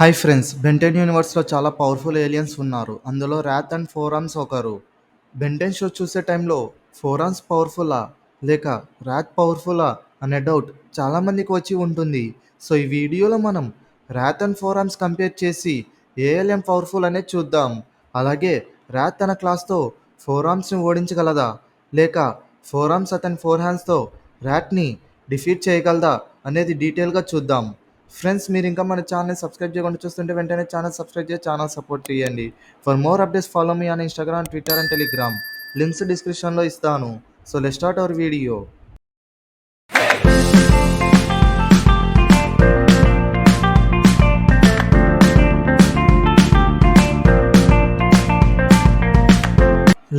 Hi friends, Ben Ten యూనివర్స్‌లో చాలా powerful aliens ఉన్నారు. అందులో రాత్ అండ్ ఫోరామ్స్ ఒకరు. బెంటెన్ షో చూసే టైంలో ఫోరామ్స్ పవర్‌ఫుల్లా? లేక రాత్ పవర్‌ఫుల్లా? అనే డౌట్ చాలామందికి వచ్చి ఉంటుంది. సో ఈ వీడియోలో మనం రాత్ అండ్ ఫోరామ్స్ కంపేర్ చేసి ఏ ఏలియన్ పవర్‌ఫుల్ అనేది చూద్దాం. అలాగే రాత్ తన క్లాస్‌తో ఫోరామ్స్‌ని ఓడించగలదా? లేక ఫోరామ్స్ అతని ఫోర్ హ్యాండ్స్‌తో రాట్‌ని డిఫీట్ చేయగలదా? అనేది డీటెయిల్‌గా చూద్దాం. ఫ్రెండ్స్, మీరు ఇంకా మన ఛానల్‌ని సబ్స్క్రైబ్ చేయకుండా చూస్తుంటే వెంటనే ఛానల్ సబ్స్క్రైబ్ చేసి ఛానల్ సపోర్ట్ చేయండి. For more updates follow me on Instagram, Twitter and Telegram. Links డిస్క్రిప్షన్‌లో ఇస్తాను. So let's start our video.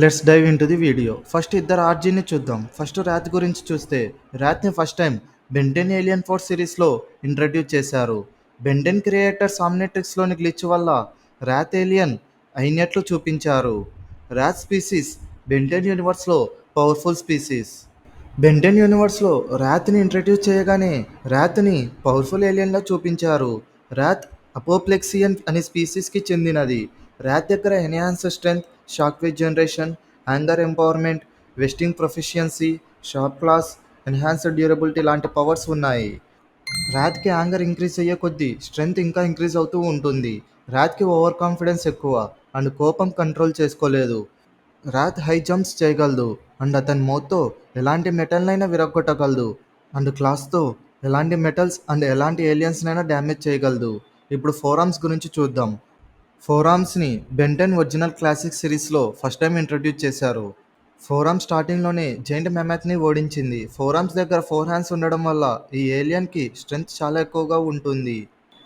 Let's dive into the video. First ఇద్దరు ఆర్జీని చూద్దాం. ఫస్ట్ రాత్ గురించి చూస్తే, రాత్ని first time Ben Ten Alien Force సిరీస్లో ఇంట్రడ్యూస్ చేశారు. బెంటెన్ క్రియేటర్ సామ్నెట్రిక్స్లోని గ్లిచ్ వల్ల రాత్ ఏలియన్ అయినట్లు చూపించారు. రాత్ స్పీసీస్ బెంటెన్ యూనివర్స్లో పవర్ఫుల్ స్పీసీస్. బెంటెన్ యూనివర్స్లో రాత్ని ఇంట్రడ్యూస్ చేయగానే రాత్ని పవర్ఫుల్ ఏలియన్లా చూపించారు. రాత్ అపోప్లెక్సియన్ అనే స్పీసీస్కి చెందినది. రాత్ దగ్గర enhance strength, shock wave generation, anger empowerment, wrestling proficiency, sharp claws, enhanced durability లాంటి పవర్స్ ఉన్నాయి. రాత్కి యాంగర్ ఇంక్రీజ్ అయ్యే కొద్దీ స్ట్రెంగ్త్ ఇంకా ఇంక్రీజ్ అవుతూ ఉంటుంది. రాత్కి ఓవర్ కాన్ఫిడెన్స్ ఎక్కువ అండ్ కోపం కంట్రోల్ చేసుకోలేదు. రాత్ హై జంప్స్ చేయగలదు అండ్ అతని మౌత్తో ఎలాంటి మెటల్నైనా విరగ్గొట్టగలదు అండ్ క్లాస్తో ఎలాంటి మెటల్స్ అండ్ ఎలాంటి ఏలియన్స్నైనా డ్యామేజ్ చేయగలదు. ఇప్పుడు ఫోరామ్స్ గురించి చూద్దాం. ఫోరామ్స్ని బెంటెన్ ఒరిజినల్ క్లాసిక్ సిరీస్లో ఫస్ట్ టైం ఇంట్రడ్యూస్ చేశారు. ఫోరామ్ స్టార్టింగ్లోనే జైంట్ మెమాత్ని ఓడించింది. ఫోరామ్స్ దగ్గర ఫోర్ హ్యాండ్స్ ఉండడం వల్ల ఈ ఏలియన్కి స్ట్రెంగ్త్ చాలా ఎక్కువగా ఉంటుంది.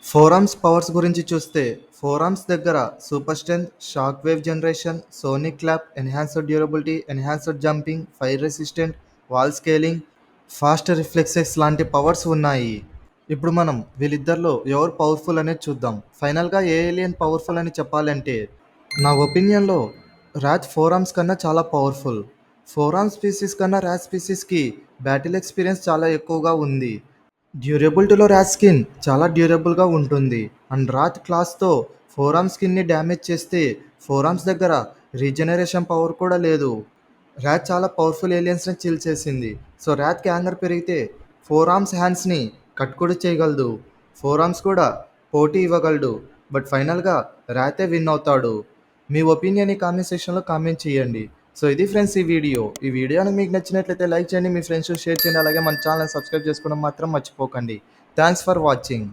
ఫోరామ్స్ పవర్స్ గురించి చూస్తే, ఫోరామ్స్ దగ్గర super strength, shock wave generation, sonic clap, enhanced durability, enhanced jumping, fire resistant, wall scaling, fast reflexes లాంటి పవర్స్ ఉన్నాయి. ఇప్పుడు మనం వీళ్ళిద్దరిలో ఎవరు పవర్ఫుల్ అనేది చూద్దాం. ఫైనల్గా ఏ ఏలియన్ పవర్ఫుల్ అని చెప్పాలంటే, నా ఒపీనియన్లో రాత్ ఫోరామ్స్ కన్నా చాలా పవర్ఫుల్. ఫోరామ్ స్పీసీస్ కన్నా రాత్ స్పీసీస్కి బ్యాటిల్ ఎక్స్పీరియన్స్ చాలా ఎక్కువగా ఉంది. డ్యూరబిలిటీలో ర్యాట్ స్కిన్ చాలా డ్యూరబుల్గా ఉంటుంది అండ్ రాత్ క్లాస్తో ఫోరామ్ స్కిన్ని డ్యామేజ్ చేస్తే ఫోరామ్స్ దగ్గర రీజనరేషన్ పవర్ కూడా లేదు. ర్యాట్ చాలా పవర్ఫుల్ ఏలియన్స్ని చిల్ చేసింది. సో ర్యాట్కి యాంగర్ పెరిగితే ఫోరామ్స్ హ్యాండ్స్ని కట్ కూడా చేయగలదు. ఫోరామ్స్ కూడా పోటీ ఇవ్వగలడు. బట్ ఫైనల్గా ర్యాతే విన్ అవుతాడు. మీ ఒపీనియన్ ఈ కామెంట్ సెక్షన్లో కామెంట్ చేయండి. సో ఇది ఫ్రెండ్స్ ఈ వీడియోని మీకు నచ్చినట్లయితే లైక్ చేయండి, మీ ఫ్రెండ్స్ షేర్ చేయండి. అలాగే మన ఛానల్ సబ్స్క్రైబ్ చేసుకోవడం మాత్రం మర్చిపోకండి. Thanks for watching.